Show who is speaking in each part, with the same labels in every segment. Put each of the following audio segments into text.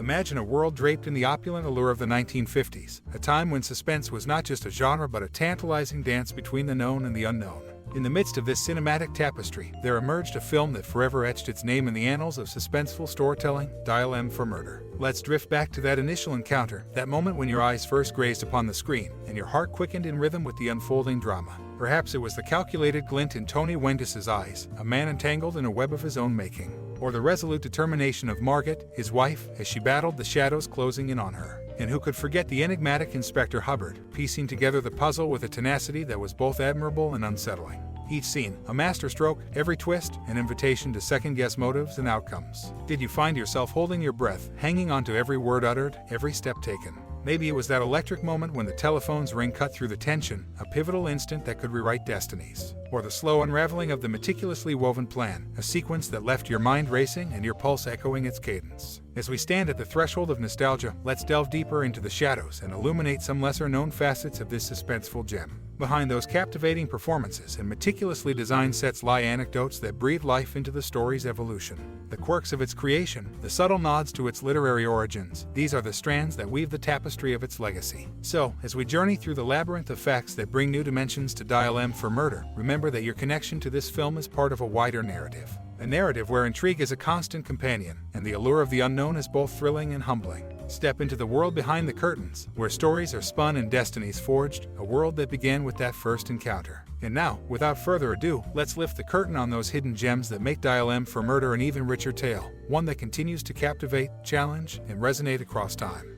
Speaker 1: Imagine a world draped in the opulent allure of the 1950s, a time when suspense was not just a genre but a tantalizing dance between the known and the unknown. In the midst of this cinematic tapestry, there emerged a film that forever etched its name in the annals of suspenseful storytelling, Dial M for Murder. Let's drift back to that initial encounter, that moment when your eyes first grazed upon the screen, and your heart quickened in rhythm with the unfolding drama. Perhaps it was the calculated glint in Tony Wendice's eyes, a man entangled in a web of his own making. Or the resolute determination of Margot, his wife, as she battled the shadows closing in on her. And who could forget the enigmatic Inspector Hubbard, piecing together the puzzle with a tenacity that was both admirable and unsettling. Each scene, a masterstroke, every twist, an invitation to second-guess motives and outcomes. Did you find yourself holding your breath, hanging on to every word uttered, every step taken? Maybe it was that electric moment when the telephone's ring cut through the tension, a pivotal instant that could rewrite destinies. Or the slow unraveling of the meticulously woven plan, a sequence that left your mind racing and your pulse echoing its cadence. As we stand at the threshold of nostalgia, let's delve deeper into the shadows and illuminate some lesser-known facets of this suspenseful gem. Behind those captivating performances and meticulously designed sets lie anecdotes that breathe life into the story's evolution. The quirks of its creation, the subtle nods to its literary origins, these are the strands that weave the tapestry of its legacy. So, as we journey through the labyrinth of facts that bring new dimensions to Dial M for Murder, remember that your connection to this film is part of a wider narrative. A narrative where intrigue is a constant companion, and the allure of the unknown is both thrilling and humbling. Step into the world behind the curtains, where stories are spun and destinies forged, a world that began with that first encounter. And now, without further ado, let's lift the curtain on those hidden gems that make Dial M for Murder an even richer tale, one that continues to captivate, challenge, and resonate across time.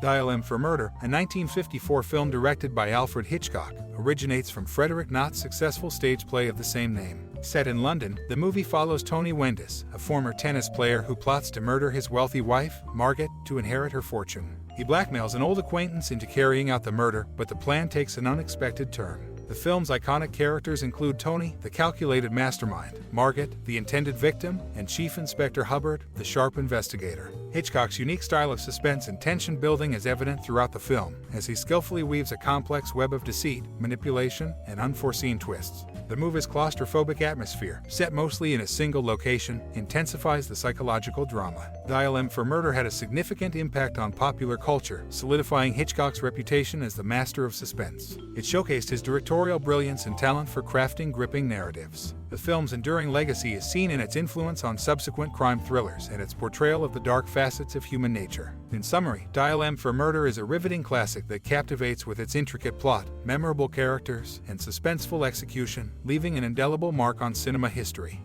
Speaker 1: Dial M for Murder, a 1954 film directed by Alfred Hitchcock, originates from Frederick Knott's successful stage play of the same name. Set in London, the movie follows Tony Wendice, a former tennis player who plots to murder his wealthy wife, Margot, to inherit her fortune. He blackmails an old acquaintance into carrying out the murder, but the plan takes an unexpected turn. The film's iconic characters include Tony, the calculated mastermind, Margot, the intended victim, and Chief Inspector Hubbard, the sharp investigator. Hitchcock's unique style of suspense and tension building is evident throughout the film, as he skillfully weaves a complex web of deceit, manipulation, and unforeseen twists. The movie's claustrophobic atmosphere, set mostly in a single location, intensifies the psychological drama. Dial M for Murder had a significant impact on popular culture, solidifying Hitchcock's reputation as the master of suspense. It showcased his directorial brilliance and talent for crafting gripping narratives. The film's enduring legacy is seen in its influence on subsequent crime thrillers and its portrayal of the dark facets of human nature. In summary, Dial M for Murder is a riveting classic that captivates with its intricate plot, memorable characters, and suspenseful execution, leaving an indelible mark on cinema history.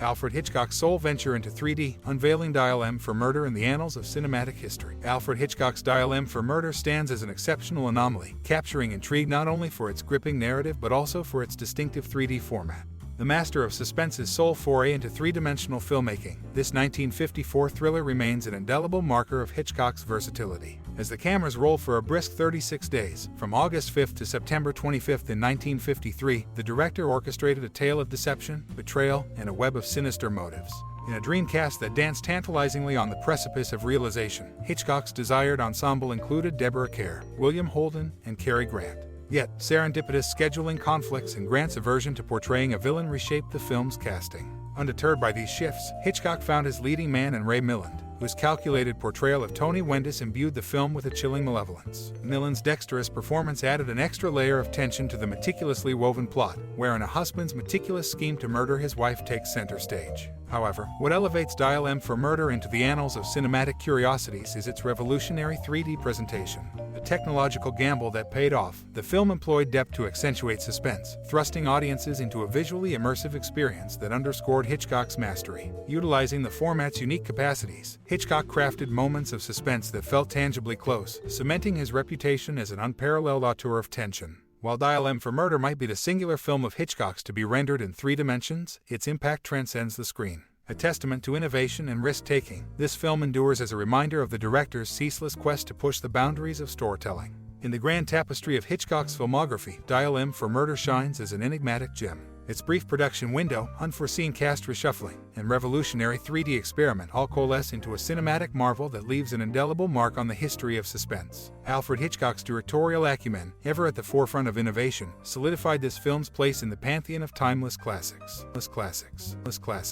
Speaker 1: Alfred Hitchcock's sole venture into 3D, unveiling Dial M for Murder in the annals of cinematic history. Alfred Hitchcock's Dial M for Murder stands as an exceptional anomaly, capturing intrigue not only for its gripping narrative but also for its distinctive 3D format. The master of suspense's sole foray into three-dimensional filmmaking, this 1954 thriller remains an indelible marker of Hitchcock's versatility. As the cameras roll for a brisk 36 days, from August 5th to September 25th in 1953, the director orchestrated a tale of deception, betrayal, and a web of sinister motives. In a dream cast that danced tantalizingly on the precipice of realization, Hitchcock's desired ensemble included Deborah Kerr, William Holden, and Cary Grant. Yet, serendipitous scheduling conflicts and Grant's aversion to portraying a villain reshaped the film's casting. Undeterred by these shifts, Hitchcock found his leading man in Milland, whose calculated portrayal of Tony Wendice imbued the film with a chilling malevolence. Milland's dexterous performance added an extra layer of tension to the meticulously woven plot, wherein a husband's meticulous scheme to murder his wife takes center stage. However, what elevates Dial M for Murder into the annals of cinematic curiosities is its revolutionary 3D presentation. A technological gamble that paid off, the film employed depth to accentuate suspense, thrusting audiences into a visually immersive experience that underscored Hitchcock's mastery. Utilizing the format's unique capacities, Hitchcock crafted moments of suspense that felt tangibly close, cementing his reputation as an unparalleled auteur of tension. While Dial M for Murder might be the singular film of Hitchcock's to be rendered in 3 dimensions, its impact transcends the screen. A testament to innovation and risk-taking, this film endures as a reminder of the director's ceaseless quest to push the boundaries of storytelling. In the grand tapestry of Hitchcock's filmography, Dial M for Murder shines as an enigmatic gem. Its brief production window, unforeseen cast reshuffling, and revolutionary 3D experiment all coalesce into a cinematic marvel that leaves an indelible mark on the history of suspense. Alfred Hitchcock's directorial acumen, ever at the forefront of innovation, solidified this film's place in the pantheon of timeless classics.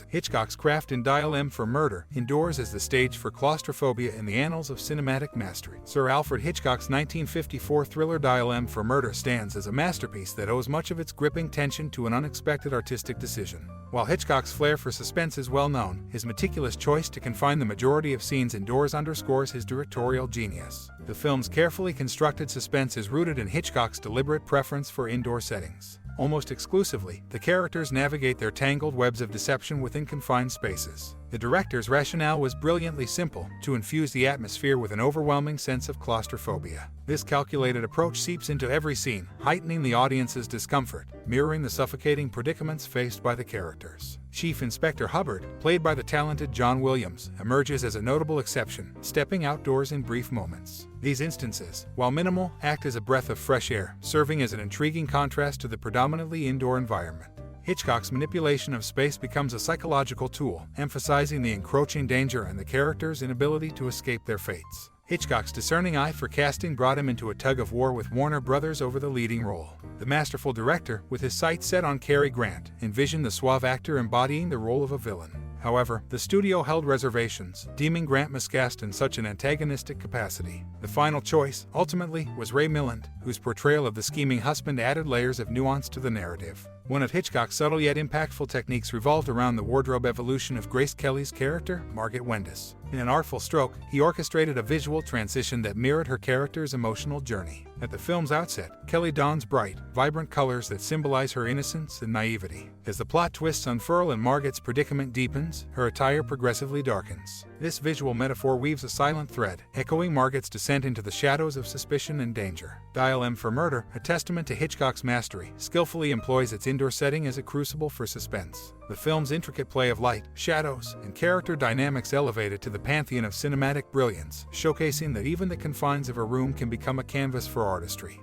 Speaker 1: Hitchcock's craft in Dial M for Murder endures as the stage for claustrophobia in the annals of cinematic mastery. Sir Alfred Hitchcock's 1954 thriller Dial M for Murder stands as a masterpiece that owes much of its gripping tension to an unexpected artistic decision. While Hitchcock's flair for suspense is well known, his meticulous choice to confine the majority of scenes indoors underscores his directorial genius. The film's carefully constructed suspense is rooted in Hitchcock's deliberate preference for indoor settings. Almost exclusively, the characters navigate their tangled webs of deception within confined spaces. The director's rationale was brilliantly simple: to infuse the atmosphere with an overwhelming sense of claustrophobia. This calculated approach seeps into every scene, heightening the audience's discomfort, mirroring the suffocating predicaments faced by the characters. Chief Inspector Hubbard, played by the talented John Williams, emerges as a notable exception, stepping outdoors in brief moments. These instances, while minimal, act as a breath of fresh air, serving as an intriguing contrast to the predominantly indoor environment. Hitchcock's manipulation of space becomes a psychological tool, emphasizing the encroaching danger and the characters' inability to escape their fates. Hitchcock's discerning eye for casting brought him into a tug-of-war with Warner Brothers over the leading role. The masterful director, with his sights set on Cary Grant, envisioned the suave actor embodying the role of a villain. However, the studio held reservations, deeming Grant miscast in such an antagonistic capacity. The final choice, ultimately, was Ray Milland, whose portrayal of the scheming husband added layers of nuance to the narrative. One of Hitchcock's subtle yet impactful techniques revolved around the wardrobe evolution of Grace Kelly's character, Margot Wendice. In an artful stroke, he orchestrated a visual transition that mirrored her character's emotional journey. At the film's outset, Kelly dons bright, vibrant colors that symbolize her innocence and naivety. As the plot twists unfurl and Margot's predicament deepens, her attire progressively darkens. This visual metaphor weaves a silent thread, echoing Margot's descent into the shadows of suspicion and danger. Dial M for Murder, a testament to Hitchcock's mastery, skillfully employs its indoor setting as a crucible for suspense. The film's intricate play of light, shadows, and character dynamics elevate it to the pantheon of cinematic brilliance, showcasing that even the confines of a room can become a canvas for artistry.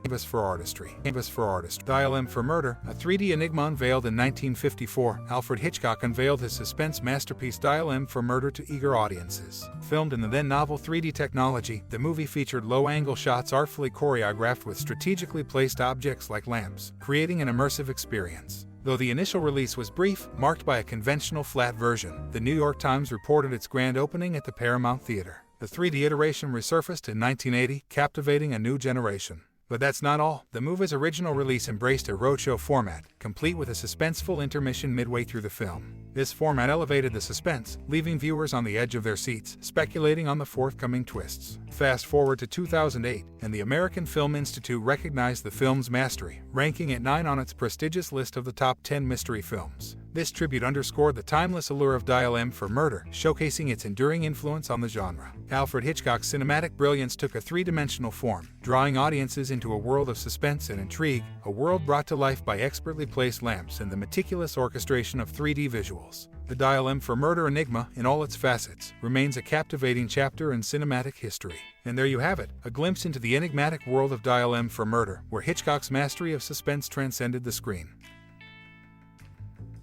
Speaker 1: Dial M for Murder, a 3D enigma unveiled in 1954, Alfred Hitchcock unveiled his suspense masterpiece Dial M for Murder to eager audiences. Filmed in the then novel 3D technology, the movie featured low-angle shots artfully choreographed with strategically placed objects like lamps, creating an immersive experience. Though the initial release was brief, marked by a conventional flat version, the New York Times reported its grand opening at the Paramount Theater. The 3D iteration resurfaced in 1980, captivating a new generation. But that's not all. The movie's original release embraced a roadshow format, complete with a suspenseful intermission midway through the film. This format elevated the suspense, leaving viewers on the edge of their seats, speculating on the forthcoming twists. Fast forward to 2008, and the American Film Institute recognized the film's mastery, ranking it 9 on its prestigious list of the top 10 mystery films. This tribute underscored the timeless allure of Dial M for Murder, showcasing its enduring influence on the genre. Alfred Hitchcock's cinematic brilliance took a three-dimensional form, drawing audiences into a world of suspense and intrigue, a world brought to life by expertly placed lamps and the meticulous orchestration of 3D visuals. The Dial M for Murder enigma, in all its facets, remains a captivating chapter in cinematic history. And there you have it, a glimpse into the enigmatic world of Dial M for Murder, where Hitchcock's mastery of suspense transcended the screen.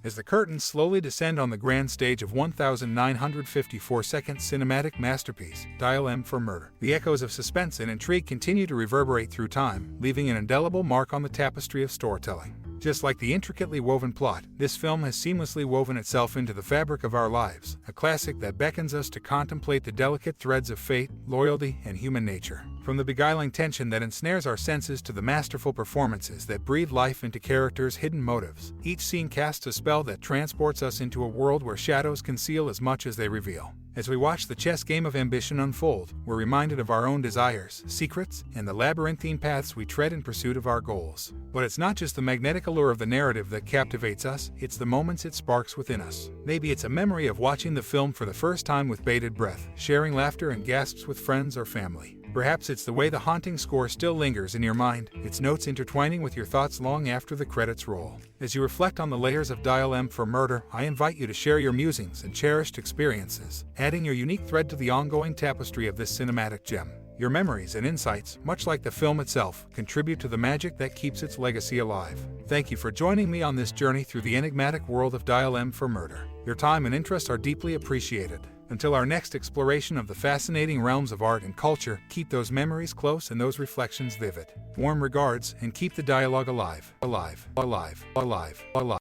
Speaker 1: As the curtains slowly descend on the grand stage of 1,954-second cinematic masterpiece, Dial M for Murder, the echoes of suspense and intrigue continue to reverberate through time, leaving an indelible mark on the tapestry of storytelling. Just like the intricately woven plot, this film has seamlessly woven itself into the fabric of our lives, a classic that beckons us to contemplate the delicate threads of fate, loyalty, and human nature. From the beguiling tension that ensnares our senses to the masterful performances that breathe life into characters' hidden motives, each scene casts a spell that transports us into a world where shadows conceal as much as they reveal. As we watch the chess game of ambition unfold, we're reminded of our own desires, secrets, and the labyrinthine paths we tread in pursuit of our goals. But it's not just the magnetic allure of the narrative that captivates us, it's the moments it sparks within us. Maybe it's a memory of watching the film for the first time with bated breath, sharing laughter and gasps with friends or family. Perhaps it's the way the haunting score still lingers in your mind, its notes intertwining with your thoughts long after the credits roll. As you reflect on the layers of Dial M for Murder, I invite you to share your musings and cherished experiences, adding your unique thread to the ongoing tapestry of this cinematic gem. Your memories and insights, much like the film itself, contribute to the magic that keeps its legacy alive. Thank you for joining me on this journey through the enigmatic world of Dial M for Murder. Your time and interest are deeply appreciated. Until our next exploration of the fascinating realms of art and culture, keep those memories close and those reflections vivid. Warm regards, and keep the dialogue alive, alive, alive, alive, alive.